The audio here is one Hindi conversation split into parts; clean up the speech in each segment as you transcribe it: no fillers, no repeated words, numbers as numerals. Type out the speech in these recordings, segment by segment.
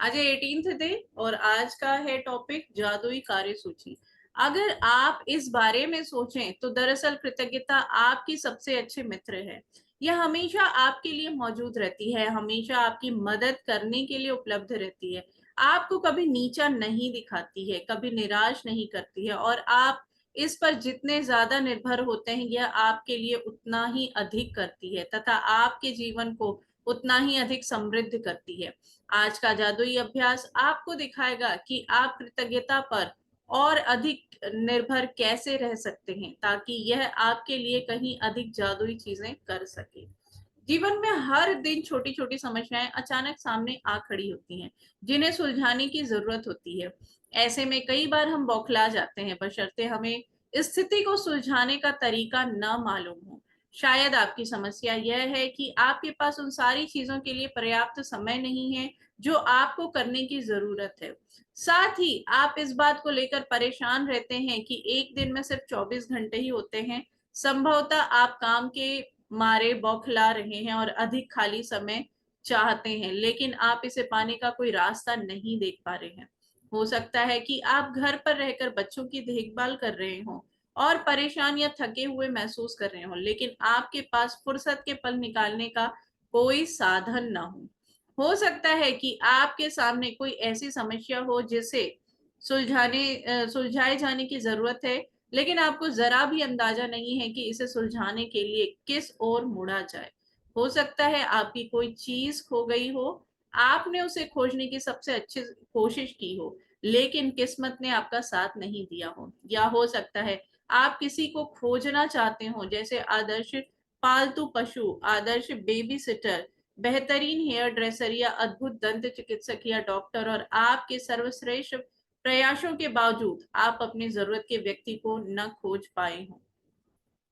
आज है 18th डे और आज का है टॉपिक जादुई कार्यसूची। अगर आप इस बारे में सोचें तो दरअसल कृतज्ञता आपकी सबसे अच्छे मित्र है। यह हमेशा आपके लिए मौजूद रहती है, हमेशा आपकी मदद करने के लिए उपलब्ध रहती है, आपको कभी नीचा नहीं दिखाती है, कभी निराश नहीं करती है और आप इस पर जितने ज्यादा निर्भर होते हैं यह आपके लिए उतना ही अधिक करती है तथा आपके जीवन को उतना ही अधिक समृद्ध करती है। आज का जादुई अभ्यास आपको दिखाएगा कि आप कृतज्ञता पर और अधिक निर्भर कैसे रह सकते हैं ताकि यह आपके लिए कहीं अधिक जादुई चीजें कर सके। जीवन में हर दिन छोटी छोटी समस्याएं अचानक सामने आ खड़ी होती हैं जिन्हें सुलझाने की जरूरत होती है। ऐसे में कई बार हम बौखला जाते हैं बशर्ते हमें स्थिति को सुलझाने का तरीका न मालूम हो। शायद आपकी समस्या यह है कि आपके पास उन सारी चीजों के लिए पर्याप्त समय नहीं है जो आपको करने की जरूरत है। साथ ही आप इस बात को लेकर परेशान रहते हैं कि एक दिन में सिर्फ 24 घंटे ही होते हैं। संभवतः आप काम के मारे बौखला रहे हैं और अधिक खाली समय चाहते हैं, लेकिन आप इसे पाने का कोई रास्ता नहीं देख पा रहे हैं। हो सकता है कि आप घर पर रहकर बच्चों की देखभाल कर रहे हों और परेशान या थके हुए महसूस कर रहे हों, लेकिन आपके पास फुर्सत के पल निकालने का कोई साधन ना हो सकता है कि आपके सामने कोई ऐसी समस्या हो जिसे सुलझाए जाने की जरूरत है, लेकिन आपको जरा भी अंदाजा नहीं है कि इसे सुलझाने के लिए किस ओर मुड़ा जाए। हो सकता है आपकी कोई चीज खो गई हो, आपने उसे खोजने की सबसे अच्छी कोशिश की हो, लेकिन किस्मत ने आपका साथ नहीं दिया हो। या हो सकता है आप किसी को खोजना चाहते हो, जैसे आदर्श पालतू पशु, आदर्श बेबी सिटर, बेहतरीन हेयर ड्रेसर या अद्भुत दंत चिकित्सक या डॉक्टर, और आपके सर्वश्रेष्ठ प्रयासों के बावजूद आप अपनी जरूरत के व्यक्ति को न खोज पाए हों।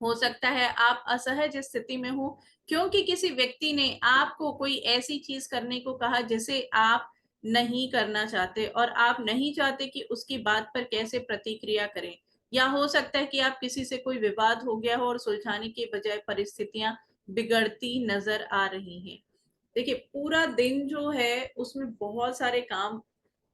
हो सकता है आप असहज स्थिति में हो क्योंकि किसी व्यक्ति ने आपको कोई ऐसी चीज करने को कहा जिसे आप नहीं करना चाहते और आप नहीं चाहते कि उसकी बात पर कैसे प्रतिक्रिया करें। या हो सकता है कि आप किसी से कोई विवाद हो गया हो और सुलझाने के बजाय परिस्थितियां बिगड़ती नजर आ रही हैं। देखिए, पूरा दिन जो है उसमें बहुत सारे काम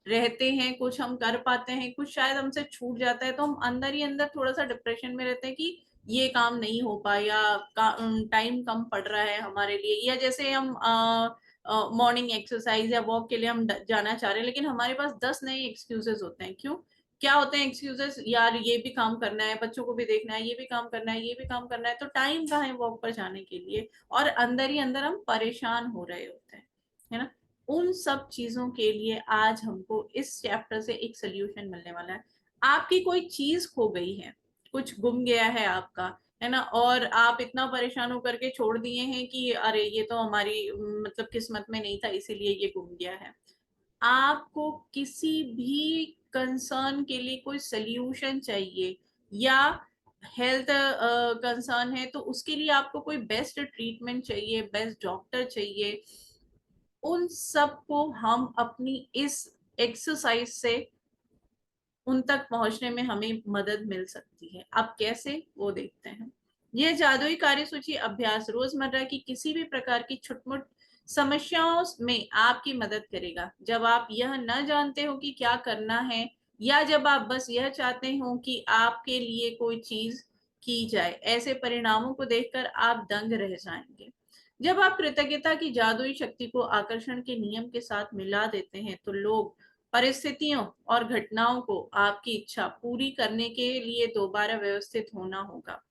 रहते हैं, कुछ हम कर पाते हैं, कुछ शायद हमसे छूट जाता है, तो हम अंदर ही अंदर थोड़ा-सा डिप्रेशन में रहते हैं कि ये काम नहीं हो पाया, टाइम कम पड़ रहा है हमारे लिए। या जैसे हम मॉर्निंग एक्सरसाइज या वॉक के लिए हम जाना चाह रहे हैं, लेकिन हमारे पास 10 नए एक्सक्यूजेस होते हैं। क्यों? क्या होते हैं एक्सक्यूजेस? यार ये भी काम करना है, बच्चों को भी देखना है, ये भी काम करना है, ये भी काम करना है, तो टाइम कहाँ है वॉक पर जाने के लिए। और अंदर ही अंदर हम परेशान हो रहे होते हैं, है ना? उन सब चीजों के लिए आज हमको इस चैप्टर से एक सोल्यूशन मिलने वाला है। आपकी कोई चीज खो गई है, कुछ गुम गया है आपका, है ना? और आप इतना परेशान होकर के छोड़ दिए हैं कि अरे ये तो हमारी मतलब किस्मत में नहीं था इसीलिए ये गुम गया है। आपको किसी भी कंसर्न के लिए कोई सोल्यूशन चाहिए या हेल्थ कंसर्न है तो उसके लिए आपको कोई बेस्ट ट्रीटमेंट चाहिए, बेस्ट डॉक्टर चाहिए, उन सब को हम अपनी इस एक्सरसाइज से उन तक पहुंचने में हमें मदद मिल सकती है। अब कैसे, वो देखते हैं। यह जादुई कार्यसूची अभ्यास रोजमर्रा की किसी भी प्रकार की छुटमुट समस्याओं में आपकी मदद करेगा। जब आप यह न जानते हो कि क्या करना है या जब आप बस यह चाहते हो कि आपके लिए कोई चीज की जाए, ऐसे परिणामों को देखकर आप दंग रह जाएंगे। जब आप कृतज्ञता की जादुई शक्ति को आकर्षण के नियम के साथ मिला देते हैं तो लोग, परिस्थितियों और घटनाओं को आपकी इच्छा पूरी करने के लिए दोबारा व्यवस्थित होना होगा।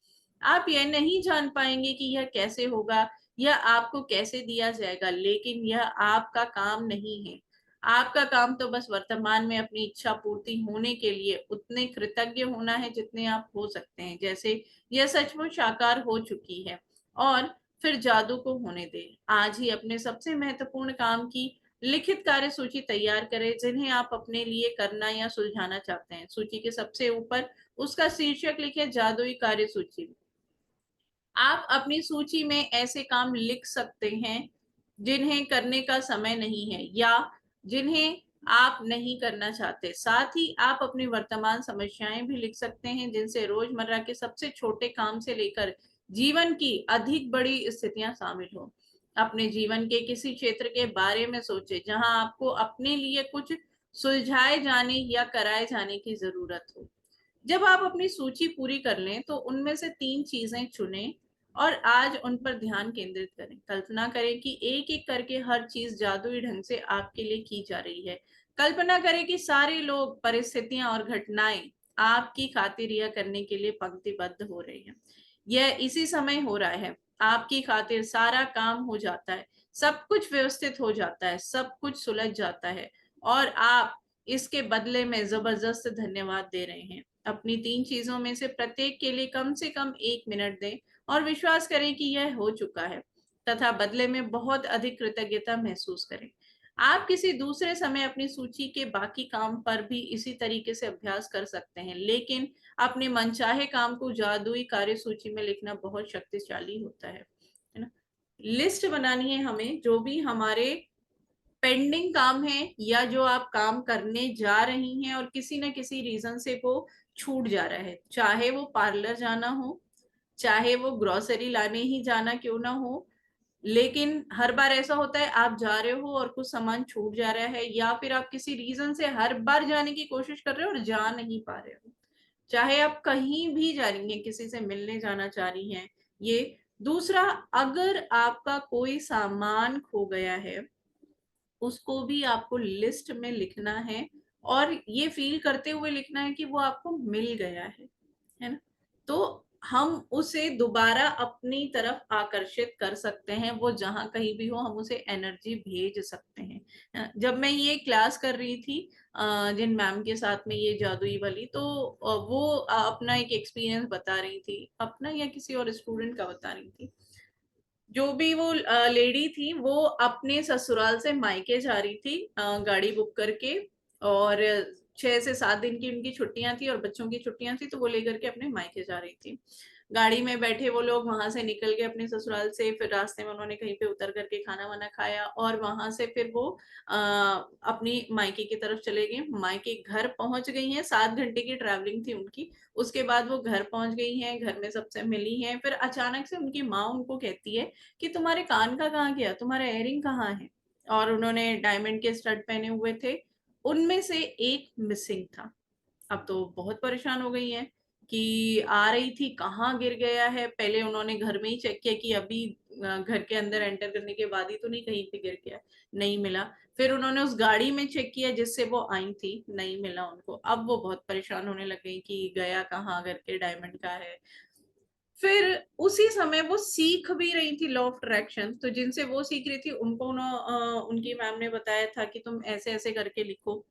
आप यह नहीं जान पाएंगे कि यह कैसे होगा या आपको कैसे दिया जाएगा, लेकिन यह आपका काम नहीं है। आपका काम तो बस वर्तमान में अपनी इच्छा पूर्ति होने के लिए उतने कृतज्ञ होना है जितने आप हो सकते हैं, जैसे यह सचमुच साकार हो चुकी है। और फिर जादू को होने दें। आज ही अपने सबसे महत्वपूर्ण काम की लिखित कार्य सूची तैयार करें जिन्हें आप अपने लिए करना या सुलझाना चाहते हैं। सूची के सबसे ऊपर उसका शीर्षक लिखें, जादुई कार्य सूची। आप अपनी सूची में ऐसे काम लिख सकते हैं जिन्हें करने का समय नहीं है या जिन्हें आप नहीं करना चाहते। साथ ही आप अपनी वर्तमान समस्याएं भी लिख सकते हैं जिनसे रोजमर्रा के सबसे छोटे काम से लेकर जीवन की अधिक बड़ी स्थितियां शामिल हो। अपने जीवन के किसी क्षेत्र के बारे में सोचें जहां आपको अपने लिए कुछ सुलझाए जाने या कराए जाने की जरूरत हो। जब आप अपनी सूची पूरी कर लें तो उनमें से 3 चीजें चुनें और आज उन पर ध्यान केंद्रित करें। कल्पना करें कि एक-एक करके हर चीज जादुई ढंग से आपके लिए की जा रही है। कल्पना करें कि सारे लोग, परिस्थितियां और घटनाएं आपकी खातिरिया करने के लिए पंक्तिबद्ध हो रही हैं। यह इसी समय हो रहा है। आपकी खातिर सारा काम हो जाता है, सब कुछ व्यवस्थित हो जाता है, सब कुछ सुलझ जाता है और आप इसके बदले में जबरदस्त धन्यवाद दे रहे हैं। अपनी 3 चीजों में से प्रत्येक के लिए कम से कम 1 मिनट दें और विश्वास करें कि यह हो चुका है तथा बदले में बहुत अधिक कृतज्ञता महसूस करें। आप किसी दूसरे समय अपनी सूची के बाकी काम पर भी इसी तरीके से अभ्यास कर सकते हैं, लेकिन अपने मनचाहे काम को जादुई कार्य सूची में लिखना बहुत शक्तिशाली होता है ना? लिस्ट बनानी है हमें, जो भी हमारे पेंडिंग काम है या जो आप काम करने जा रही हैं और किसी न किसी रीजन से वो छूट जा रहा है, चाहे वो पार्लर जाना हो, चाहे वो ग्रोसरी लाने ही जाना क्यों ना हो। लेकिन हर बार ऐसा होता है आप जा रहे हो और कुछ सामान छूट जा रहा है, या फिर आप किसी रीजन से हर बार जाने की कोशिश कर रहे हो और जा नहीं पा रहे हो। चाहे आप कहीं भी जा रही हैं, किसी से मिलने जाना चाह रही हैं। ये दूसरा, अगर आपका कोई सामान खो गया है, उसको भी आपको लिस्ट में लिखना है और ये फील करते हुए लिखना है कि वो आपको मिल गया है ना? तो हम उसे दोबारा अपनी तरफ आकर्षित कर सकते हैं, वो जहाँ कहीं भी हो हम उसे एनर्जी भेज सकते हैं। जब मैं ये क्लास कर रही थी जिन मैम के साथ में ये जादुई वाली, तो वो अपना एक एक्सपीरियंस बता रही थी, अपना या किसी और स्टूडेंट का बता रही थी। जो भी वो लेडी थी, वो अपने ससुराल से मायके जा रही थी गाड़ी बुक करके, और 6 से 7 दिन की उनकी छुट्टियां थी और बच्चों की छुट्टियां थी, तो वो लेकर के अपने मायके जा रही थी। गाड़ी में बैठे वो लोग वहां से निकल गए अपने ससुराल से, फिर रास्ते में उन्होंने कहीं पे उतर करके खाना वाना खाया और वहां से फिर वो अपनी मायके की तरफ चले गए। मायके घर पहुंच गई हैं, 7 घंटे की ट्रैवलिंग थी उनकी। उसके बाद वो घर पहुंच गई हैं, घर में सबसे मिली हैं, फिर अचानक से उनकी माँ उनको कहती है कि तुम्हारे कान का कहाँ गया, तुम्हारा इयररिंग कहाँ है? और उन्होंने डायमंड के स्टड पहने हुए थे, उनमें से एक मिसिंग था। अब तो बहुत परेशान हो गई हैं कि आ रही थी, कहाँ गिर गया है। पहले उन्होंने घर में ही चेक किया कि अभी घर के अंदर एंटर करने के बाद ही तो नहीं कहीं पे गिर गया, नहीं मिला। फिर उन्होंने उस गाड़ी में चेक किया जिससे वो आई थी, नहीं मिला उनको। अब वो बहुत परेशान होने लग गई कि गया कहाँ करके, डायमंड का है। फिर उसी समय वो सीख भी रही थी लॉ ऑफ अट्रैक्शन, तो जिनसे वो सीख रही थी उनको उनकी मैम ने बताया था कि तुम ऐसे ऐसे करके लिखो।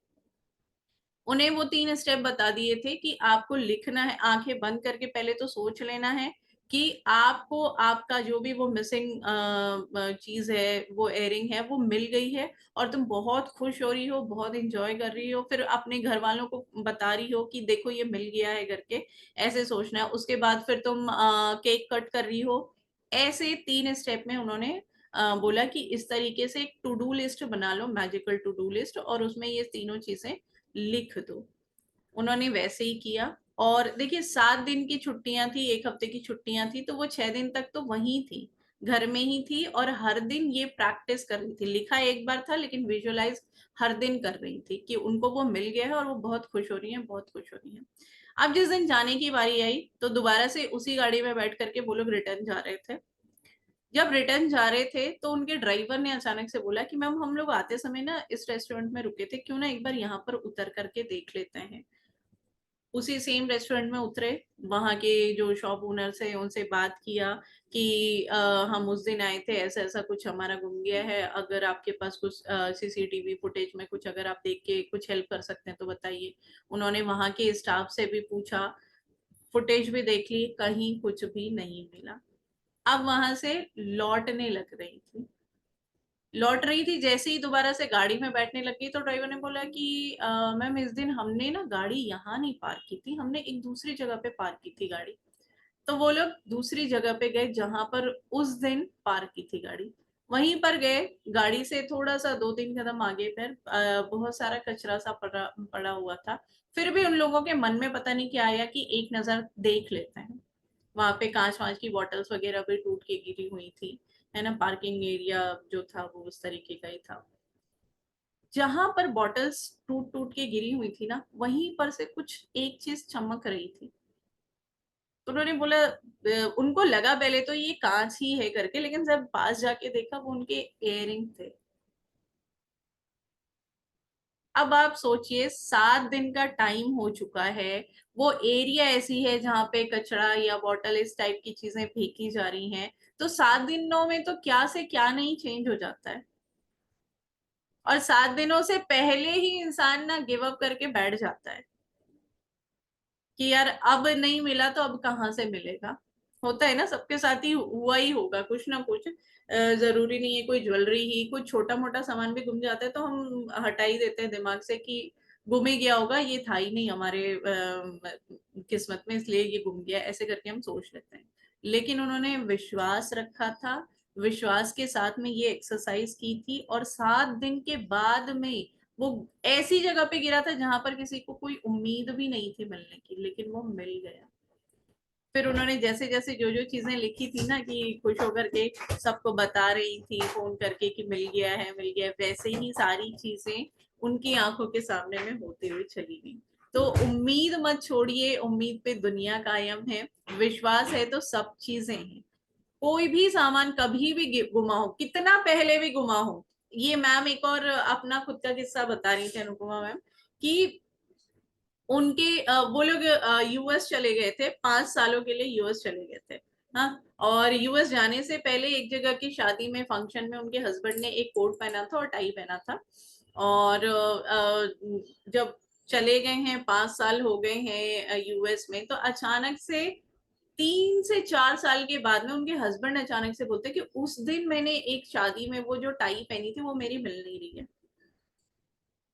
उन्हें वो 3 स्टेप बता दिए थे कि आपको लिखना है, आंखें बंद करके पहले तो सोच लेना है कि आपको आपका जो भी वो मिसिंग चीज है, वो इयररिंग है, वो मिल गई है और तुम बहुत खुश हो रही हो, बहुत एंजॉय कर रही हो। फिर अपने घर वालों को बता रही हो कि देखो ये मिल गया है करके, ऐसे सोचना है। उसके बाद फिर तुम केक कट कर रही हो। ऐसे 3 स्टेप में उन्होंने बोला कि इस तरीके से एक टू डू लिस्ट बना लो, मैजिकल टू डू लिस्ट, और उसमें ये तीनों चीजें लिख दो। उन्होंने वैसे ही किया। और देखिए 7 दिन की छुट्टियां थी, 1 हफ्ते की छुट्टियां थी, तो वो 6 दिन तक तो वहीं थी, घर में ही थी और हर दिन ये प्रैक्टिस कर रही थी। लिखा एक बार था लेकिन विजुअलाइज हर दिन कर रही थी कि उनको वो मिल गया है और वो बहुत खुश हो रही हैं, बहुत खुश हो रही हैं। अब जिस दिन जाने की बारी आई तो दोबारा से उसी गाड़ी में बैठ करके वो लोग रिटर्न जा रहे थे। जब रिटर्न जा रहे थे तो उनके ड्राइवर ने अचानक से बोला कि मैम हम लोग आते समय ना इस रेस्टोरेंट में रुके थे, क्यों ना एक बार यहाँ पर उतर करके देख लेते हैं। उसी सेम रेस्टोरेंट में उतरे, वहाँ के जो शॉप ओनर्स है उनसे बात किया कि हम उस दिन आए थे, ऐसा ऐसा कुछ हमारा गुम गया है, अगर आपके पास कुछ सीसीटीवी फुटेज में कुछ अगर आप देख के कुछ हेल्प कर सकते हैं तो बताइए। उन्होंने वहाँ के स्टाफ से भी पूछा, फुटेज भी देख ली, कहीं कुछ भी नहीं मिला। अब वहां से लौटने लग रही थी, लौट रही थी, जैसे ही दोबारा से गाड़ी में बैठने लगी तो ड्राइवर ने बोला कि मैम इस दिन हमने ना गाड़ी यहाँ नहीं पार्क की थी, हमने एक दूसरी जगह पे पार्क की थी गाड़ी। तो वो लोग दूसरी जगह पे गए जहां पर उस दिन पार्क की थी गाड़ी, वहीं पर गए। गाड़ी से थोड़ा सा 2-3 कदम आगे पर बहुत सारा कचरा सा पड़ा पड़ा हुआ था। फिर भी उन लोगों के मन में पता नहीं क्या आया कि एक नजर देख लेते हैं। वहां पे कांच वांच की बॉटल्स वगैरह भी टूट के गिरी हुई थी। है ना, पार्किंग एरिया जो था वो उस तरीके का ही था। जहां पर बॉटल्स टूट टूट के गिरी हुई थी ना, वहीं पर से कुछ एक चीज चमक रही थी। तो उन्होंने बोला, उनको लगा पहले तो ये कांच ही है करके, लेकिन जब पास जाके देखा वो उनके इयररिंग थे। अब आप सोचिए, 7 दिन का टाइम हो चुका है, वो एरिया ऐसी है जहां पे कचरा या बॉटल इस टाइप की चीजें फेंकी जा रही हैं। तो 7 दिनों में तो क्या से क्या नहीं चेंज हो जाता है। और 7 दिनों से पहले ही इंसान ना गिव अप करके बैठ जाता है कि यार अब नहीं मिला तो अब कहाँ से मिलेगा। होता है ना, सबके साथ ही हुआ ही होगा कुछ ना कुछ। जरूरी नहीं है कोई ज्वेलरी ही, कुछ छोटा मोटा सामान भी गुम जाता है तो हम हटा ही देते हैं दिमाग से कि गुम ही गया होगा, ये था ही नहीं हमारे किस्मत में इसलिए ये गुम गया, ऐसे करके हम सोच लेते हैं। लेकिन उन्होंने विश्वास रखा था, विश्वास के साथ में ये एक्सरसाइज की थी, और 7 दिन के बाद में वो ऐसी जगह पे गिरा था जहां पर किसी को कोई उम्मीद भी नहीं थी मिलने की, लेकिन वो मिल गया। फिर उन्होंने जैसे जैसे जो जो चीजें लिखी थी ना कि खुश होकर के सबको बता रही थी फोन करके कि मिल गया है मिल गया है, वैसे ही सारी चीजें उनकी आंखों के सामने में होते हुए चली गई। तो उम्मीद मत छोड़िए, उम्मीद पे दुनिया कायम है, विश्वास है तो सब चीजें हैं। कोई भी सामान कभी भी गुमा हो, कितना पहले भी गुमा हो। ये मैम एक और अपना खुद का किस्सा बता रही थी, अनुपमा मैम, कि उनके वो लोग यूएस चले गए थे, 5 सालों के लिए यूएस चले गए थे। हाँ, और यूएस जाने से पहले एक जगह की शादी में, फंक्शन में, उनके हस्बैंड ने एक कोट पहना था और टाई पहना था। और जब चले गए हैं, 5 साल हो गए हैं यूएस में, तो अचानक से 3 से 4 साल के बाद में उनके हस्बैंड अचानक से बोलते कि उस दिन मैंने एक शादी में वो जो टाई पहनी थी वो मेरी मिल नहीं रही है।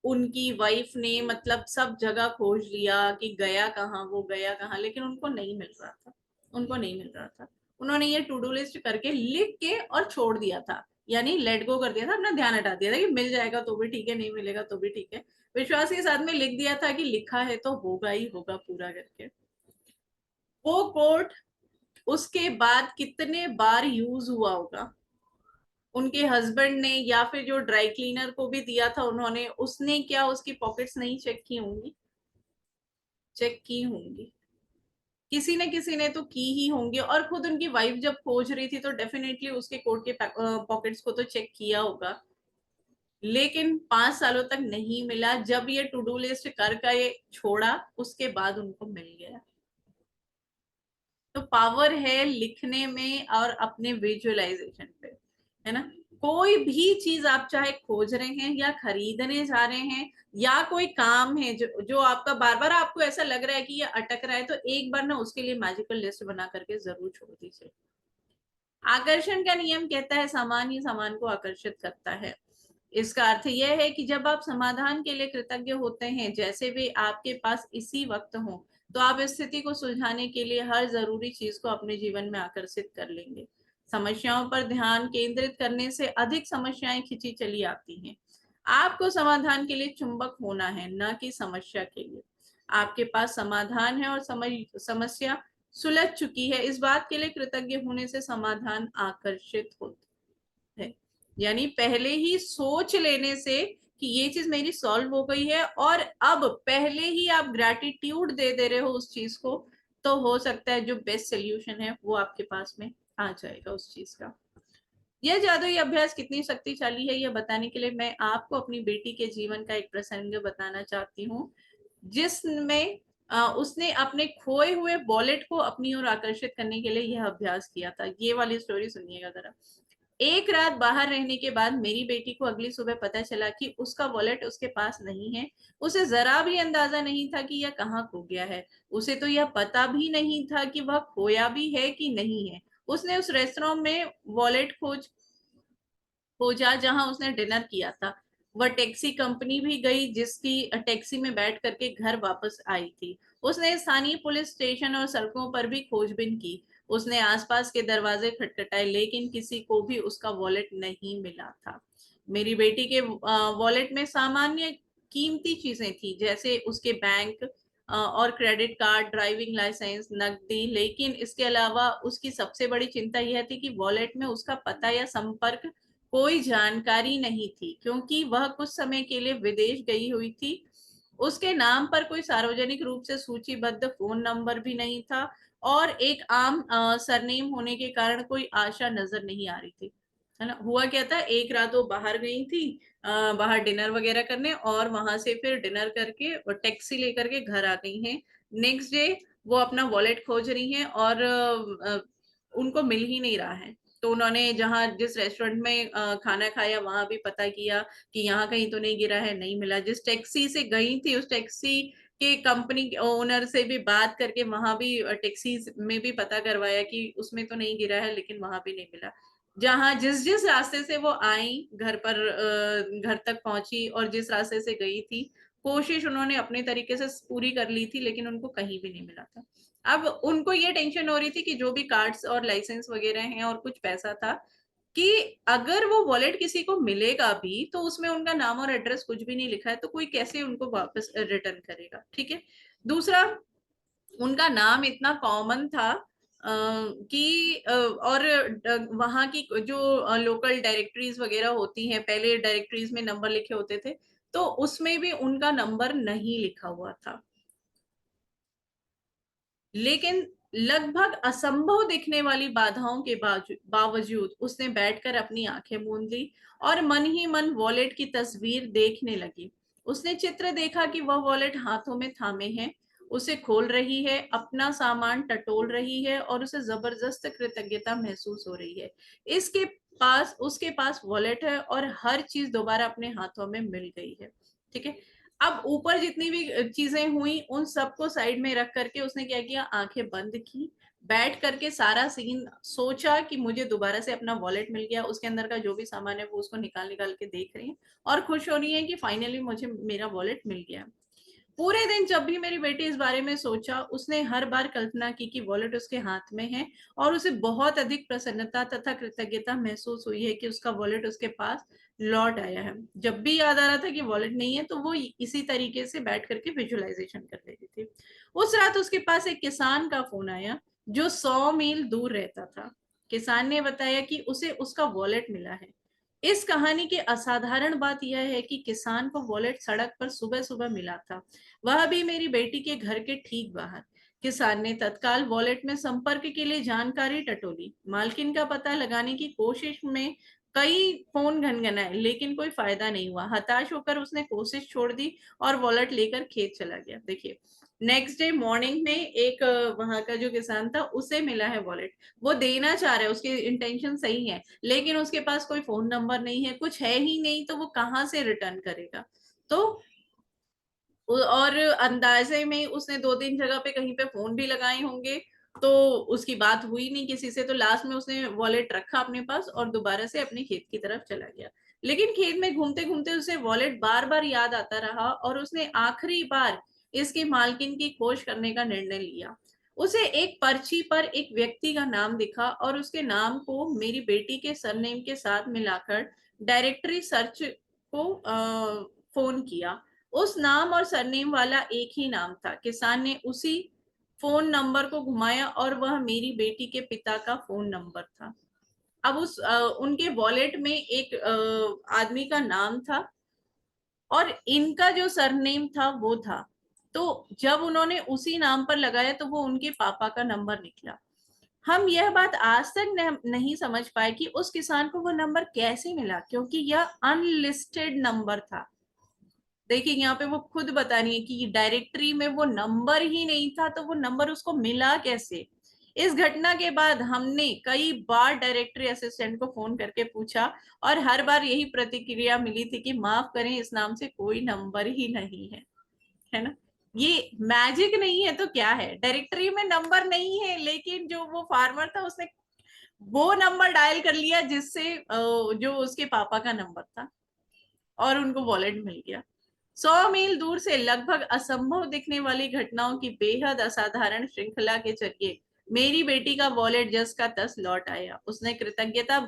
उनकी वाइफ ने मतलब सब जगह खोज लिया कि गया कहाँ, वो गया कहाँ, लेकिन उनको नहीं मिल रहा था, उनको नहीं मिल रहा था। उन्होंने ये टू डू लिस्ट करके लिख के और छोड़ दिया था, यानी लेट गो कर दिया था, अपना ध्यान हटा दिया था कि मिल जाएगा तो भी ठीक है, नहीं मिलेगा तो भी ठीक है। विश्वास के साथ में लिख दिया था कि लिखा है तो होगा ही होगा पूरा करके। वो कोट उसके बाद कितने बार यूज हुआ होगा, उनके हस्बैंड ने या फिर जो ड्राई क्लीनर को भी दिया था उन्होंने, उसने क्या उसकी पॉकेट्स नहीं चेक की होंगी? चेक की होंगी, किसी ने किसी ने तो की ही होंगी। और खुद उनकी वाइफ जब खोज रही थी तो डेफिनेटली उसके कोट के पॉकेट्स को तो चेक किया होगा। लेकिन 5 सालों तक नहीं मिला, जब ये टू डू लिस्ट कर ये छोड़ा उसके बाद उनको मिल गया। तो पावर है लिखने में और अपने विजुअलाइजेशन पे, है ना। कोई भी चीज आप चाहे खोज रहे हैं या खरीदने जा रहे हैं, या कोई काम है जो जो आपका बार बार आपको ऐसा लग रहा है कि ये अटक रहा है, तो एक बार ना उसके लिए मैजिकल लिस्ट बना करके जरूर छोड़ दीजिए। आकर्षण का नियम कहता है सामान ही सामान को आकर्षित करता है। इसका अर्थ यह है कि जब आप समाधान के लिए कृतज्ञ होते हैं, जैसे वे आपके पास इसी वक्त हो, तो आप स्थिति को सुलझाने के लिए हर जरूरी चीज को अपने जीवन में आकर्षित कर लेंगे। समस्याओं पर ध्यान केंद्रित करने से अधिक समस्याएं खिंची चली आती हैं। आपको समाधान के लिए चुंबक होना है, न कि समस्या के लिए। आपके पास समाधान है और समस्या सुलझ चुकी है, इस बात के लिए कृतज्ञ होने से समाधान आकर्षित होता है। यानी पहले ही सोच लेने से कि ये चीज मेरी सॉल्व हो गई है, और अब पहले ही आप ग्रेटिट्यूड दे रहे हो उस चीज को, तो हो सकता है जो बेस्ट सोल्यूशन है वो आपके पास में आ जाएगा उस चीज का। यह जादुई अभ्यास कितनी शक्तिशाली है, यह बताने के लिए मैं आपको अपनी बेटी के जीवन का एक प्रसंग बताना चाहती हूँ, जिसमें उसने अपने खोए हुए वॉलेट को अपनी ओर आकर्षित करने के लिए यह अभ्यास किया था। ये वाली स्टोरी सुनिएगा जरा। एक रात बाहर रहने के बाद मेरी बेटी को अगली सुबह पता चला कि उसका वॉलेट उसके पास नहीं है। उसे जरा भी अंदाजा नहीं था कि यह कहाँ खो गया है। उसे तो यह पता भी नहीं था कि वह खोया भी है कि नहीं है। उसने उस रेस्टोरेंट में वॉलेट खोजा जहां उसने डिनर किया था। वह टैक्सी कंपनी भी गई जिसकी टैक्सी में बैठ करके घर वापस आई थी। उसने स्थानीय पुलिस स्टेशन और सड़कों पर भी खोजबीन की। उसने आसपास के दरवाजे खटखटाए, लेकिन किसी को भी उसका वॉलेट नहीं मिला था। मेरी बेटी के वॉलेट में सामान्य कीमती चीजें थी, जैसे उसके बैंक और क्रेडिट कार्ड, ड्राइविंग लाइसेंस, नकदी। लेकिन इसके अलावा उसकी सबसे बड़ी चिंता यह थी कि वॉलेट में उसका पता या संपर्क कोई जानकारी नहीं थी, क्योंकि वह कुछ समय के लिए विदेश गई हुई थी। उसके नाम पर कोई सार्वजनिक रूप से सूचीबद्ध फोन नंबर भी नहीं था, और एक आम सरनेम होने के कारण कोई आशा नजर नहीं आ रही थी। है ना। हुआ क्या था, एक रात वो बाहर गई थी, बाहर डिनर वगैरह करने, और वहां से फिर डिनर करके और टैक्सी लेकर के घर आ गई हैं। नेक्स्ट डे वो अपना वॉलेट खोज रही हैं, और उनको मिल ही नहीं रहा है। तो उन्होंने जहाँ जिस रेस्टोरेंट में खाना खाया वहां भी पता किया कि यहाँ कहीं तो नहीं गिरा है, नहीं मिला। जिस टैक्सी से गई थी उस टैक्सी के कंपनी ओनर से भी बात करके वहां भी टैक्सी में भी पता करवाया कि उसमें तो नहीं गिरा है, लेकिन वहां भी नहीं मिला। जहां जिस जिस रास्ते से वो आई, घर पर घर तक पहुंची, और जिस रास्ते से गई थी, कोशिश उन्होंने अपने तरीके से पूरी कर ली थी, लेकिन उनको कहीं भी नहीं मिला था। अब उनको ये टेंशन हो रही थी कि जो भी कार्ड्स और लाइसेंस वगैरह हैं और कुछ पैसा था, कि अगर वो वॉलेट किसी को मिलेगा भी तो उसमें उनका नाम और एड्रेस कुछ भी नहीं लिखा है, तो कोई कैसे उनको वापस रिटर्न करेगा। ठीक है। दूसरा, उनका नाम इतना कॉमन था कि और वहां की जो लोकल डायरेक्टरीज वगैरह होती हैं, पहले डायरेक्टरीज में नंबर लिखे होते थे, तो उसमें भी उनका नंबर नहीं लिखा हुआ था। लेकिन लगभग असंभव दिखने वाली बाधाओं के बावजूद उसने बैठकर अपनी आंखें मूंद ली, और मन ही मन वॉलेट की तस्वीर देखने लगी। उसने चित्र देखा कि वह वॉलेट हाथों में थामे है, उसे खोल रही है, अपना सामान टटोल रही है, और उसे जबरदस्त कृतज्ञता महसूस हो रही है। इसके पास उसके पास वॉलेट है, और हर चीज दोबारा अपने हाथों में मिल गई है। ठीक है। अब ऊपर जितनी भी चीजें हुई उन सबको साइड में रख करके उसने क्या किया, आंखें बंद की, बैठ करके सारा सीन सोचा कि मुझे दोबारा से अपना वॉलेट मिल गया, उसके अंदर का जो भी सामान है वो उसको निकाल निकाल के देख रही है, और खुश हो रही है कि फाइनली मुझे मेरा वॉलेट मिल गया। पूरे दिन जब भी मेरी बेटी इस बारे में सोचा, उसने हर बार कल्पना की कि वॉलेट उसके हाथ में है, और उसे बहुत अधिक प्रसन्नता तथा कृतज्ञता महसूस हुई है कि उसका वॉलेट उसके पास लौट आया है। जब भी याद आ रहा था कि वॉलेट नहीं है, तो वो इसी तरीके से बैठ करके विजुअलाइजेशन कर लेती थी। उस रात उसके पास एक किसान का फोन आया, जो 100 मील दूर रहता था। किसान ने बताया कि उसे उसका वॉलेट मिला है। इस कहानी की असाधारण बात यह है कि किसान को वॉलेट सड़क पर सुबह सुबह मिला था, वह भी मेरी बेटी के घर के ठीक बाहर। किसान ने तत्काल वॉलेट में संपर्क के लिए जानकारी टटोली, मालकिन का पता लगाने की कोशिश में कई फोन घनघनाए, लेकिन कोई फायदा नहीं हुआ। हताश होकर उसने कोशिश छोड़ दी और वॉलेट लेकर खेत चला गया। देखिए, नेक्स्ट डे मॉर्निंग में एक वहां का जो किसान था उसे मिला है वॉलेट। वो देना चाह रहा है, उसकी इंटेंशन सही है, लेकिन उसके पास कोई फोन नंबर नहीं है, कुछ है ही नहीं, तो वो कहाँ से रिटर्न करेगा। तो और अंदाजे में उसने 2-3 जगह पे कहीं पे फोन भी लगाए होंगे, तो उसकी बात हुई नहीं किसी से। तो लास्ट में उसने वॉलेट रखा अपने पास और दोबारा से अपने खेत की तरफ चला गया। लेकिन खेत में घूमते घूमते उसे वॉलेट बार बार याद आता रहा, और उसने आखिरी बार इसकी मालकिन की खोज करने का निर्णय लिया। उसे एक पर्ची पर एक व्यक्ति का नाम दिखा, और उसके नाम को मेरी बेटी के सरनेम के साथ मिलाकर डायरेक्टरी सर्च को फोन किया। उस नाम और सरनेम वाला एक ही नाम था। किसान ने उसी फोन नंबर को घुमाया, और वह मेरी बेटी के पिता का फोन नंबर था। अब उनके वॉलेट में एक आदमी का नाम था, और इनका जो सरनेम था वो था। तो जब उन्होंने उसी नाम पर लगाया तो वो उनके पापा का नंबर निकला। हम यह बात आज तक नहीं समझ पाए कि उस किसान को वो नंबर कैसे मिला, क्योंकि यह अनलिस्टेड नंबर था। देखिए, यहाँ पे वो खुद बता रही है कि डायरेक्टरी में वो नंबर ही नहीं था, तो वो नंबर उसको मिला कैसे। इस घटना के बाद हमने कई बार डायरेक्टरी असिस्टेंट को फोन करके पूछा, और हर बार यही प्रतिक्रिया मिली थी कि माफ करें, इस नाम से कोई नंबर ही नहीं है। है ना। ये मैजिक नहीं है तो क्या है, डायरेक्टरी में नंबर नहीं है, लेकिन जो वो फार्मर था उसने वो नंबर डायल कर लिया जिससे जो उसके पापा का नंबर था, और उनको वॉलेट मिल गया। 100 मील दूर से लगभग असंभव दिखने वाली घटनाओं की बेहद असाधारण श्रृंखला के जरिए मेरी बेटी का वॉलेट जस का तस लौट आया। उसने कृतज्ञता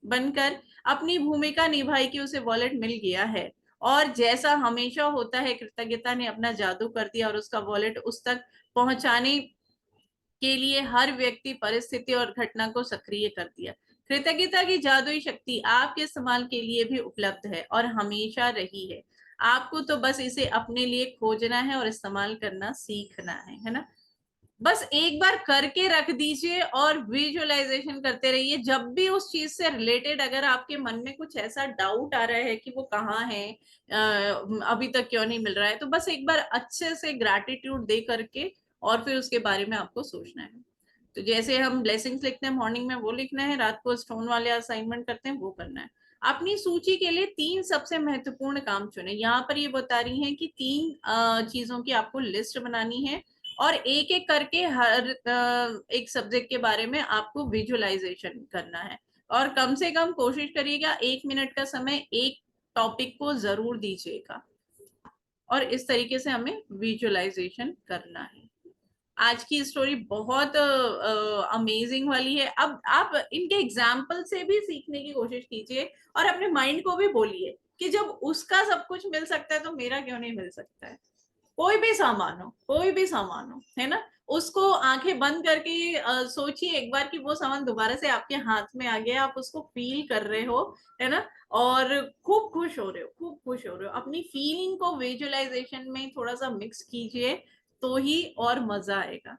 बनकर अपनी भूमिका निभाई कि उसे वॉलेट मिल गया है, और जैसा हमेशा होता है, कृतज्ञता ने अपना जादू कर दिया और उसका वॉलेट उस तक पहुंचाने के लिए हर व्यक्ति, परिस्थिति और घटना को सक्रिय कर दिया। कृतज्ञता की जादुई शक्ति आपके इस्तेमाल के लिए भी उपलब्ध है और हमेशा रही है। आपको तो बस इसे अपने लिए खोजना है और इस्तेमाल करना सीखना है ना। बस एक बार करके रख दीजिए और विजुअलाइजेशन करते रहिए। जब भी उस चीज से रिलेटेड अगर आपके मन में कुछ ऐसा डाउट आ रहा है कि वो कहाँ है, अभी तक क्यों नहीं मिल रहा है, तो बस एक बार अच्छे से ग्रैटिट्यूड दे करके और फिर उसके बारे में आपको सोचना है। तो जैसे हम ब्लेसिंग्स लिखते हैं मॉर्निंग में, वो लिखना है, रात को स्टोन वाले असाइनमेंट करते हैं, वो करना है। अपनी सूची के लिए 3 सबसे महत्वपूर्ण काम चुने। यहाँ पर ये बता रही हैं कि 3 चीजों की आपको लिस्ट बनानी है और एक एक करके हर एक सब्जेक्ट के बारे में आपको विजुअलाइजेशन करना है। और कम से कम कोशिश करिएगा 1 मिनट का समय एक टॉपिक को जरूर दीजिएगा। और इस तरीके से हमें विजुअलाइजेशन करना है। आज की स्टोरी बहुत अमेजिंग वाली है। अब आप इनके एग्जाम्पल से भी सीखने की कोशिश कीजिए और अपने माइंड को भी बोलिए कि जब उसका सब कुछ मिल सकता है तो मेरा क्यों नहीं मिल सकता है। कोई भी सामान हो, कोई भी सामान हो, है ना, उसको आंखें बंद करके सोचिए एक बार कि वो सामान दोबारा से आपके हाथ में आ गया, आप उसको फील कर रहे हो, है ना, और खूब खुश हो रहे हो, खूब खुश हो रहे हो। अपनी फीलिंग को विजुअलाइजेशन में थोड़ा सा मिक्स कीजिए तो ही और मजा आएगा,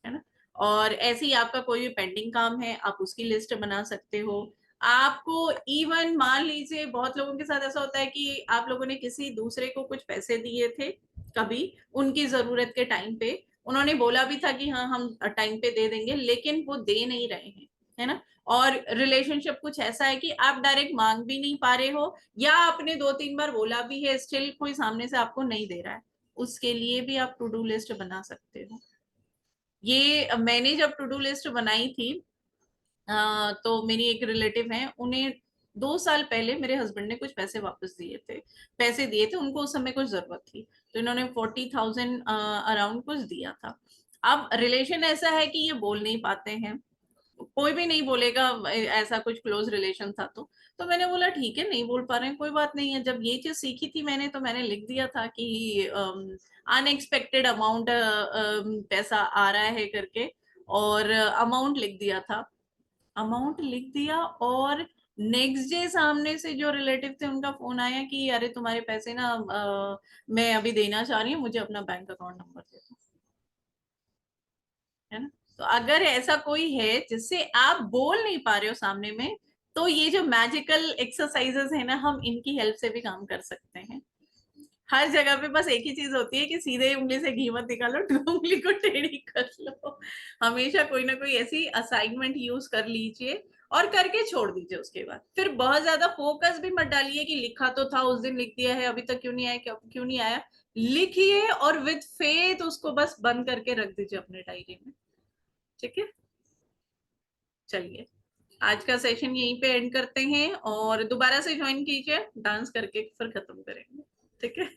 है ना। और ऐसे ही आपका कोई भी पेंडिंग काम है, आप उसकी लिस्ट बना सकते हो। आपको इवन मान लीजिए बहुत लोगों के साथ ऐसा होता है कि आप लोगों ने किसी दूसरे को कुछ पैसे दिए थे कभी, उनकी जरूरत के टाइम पे, उन्होंने बोला भी था कि हाँ हम टाइम पे दे देंगे, लेकिन वो दे नहीं रहे हैं, है ना। और रिलेशनशिप कुछ ऐसा है कि आप डायरेक्ट मांग भी नहीं पा रहे हो, या आपने 2-3 बार बोला भी है, स्टिल कोई सामने से आपको नहीं दे रहा है। उसके लिए भी आप टू डू लिस्ट बना सकते हो। ये मैंने जब टू डू लिस्ट बनाई थी, तो मेरी एक रिलेटिव है, उन्हें 2 साल पहले मेरे हस्बैंड ने कुछ पैसे वापस दिए थे, पैसे दिए थे उनको, उस समय कुछ जरूरत थी, तो इन्होंने 40,000 अराउंड कुछ दिया था। अब रिलेशन ऐसा है कि ये बोल नहीं पाते हैं, कोई भी नहीं बोलेगा, ऐसा कुछ क्लोज रिलेशन था तो मैंने बोला ठीक है, नहीं बोल पा रहे हैं, कोई बात नहीं है। जब ये चीज सीखी थी मैंने, तो मैंने लिख दिया था कि अनएक्सपेक्टेड अमाउंट पैसा आ रहा है करके, और अमाउंट लिख दिया था, अमाउंट लिख दिया। और नेक्स्ट डे सामने से जो रिलेटिव थे उनका फोन आया कि अरे तुम्हारे पैसे ना मैं अभी देना चाह रही हूँ, मुझे अपना बैंक अकाउंट नंबर दे दो, है ना। तो अगर ऐसा कोई है जिससे आप बोल नहीं पा रहे हो सामने में, तो ये जो मैजिकल एक्सरसाइजेस है ना, हम इनकी हेल्प से भी काम कर सकते हैं। हर जगह पे बस एक ही चीज होती है कि सीधे उंगली से घी मत निकालो, उंगली को टेढ़ी कर लो। हमेशा कोई ना कोई ऐसी असाइनमेंट यूज कर लीजिए और करके छोड़ दीजिए। उसके बाद फिर बहुत ज्यादा फोकस भी मत डालिए कि लिखा तो था उस दिन, लिख दिया है, अभी तक क्यों नहीं आया, क्यों नहीं आया। लिखिए और विद फेथ उसको बस बंद करके रख दीजिए अपने डायरी में। ठीक है, चलिए आज का सेशन यहीं पे एंड करते हैं और दोबारा से ज्वाइन कीजिए, डांस करके फिर खत्म करेंगे। ठीक है।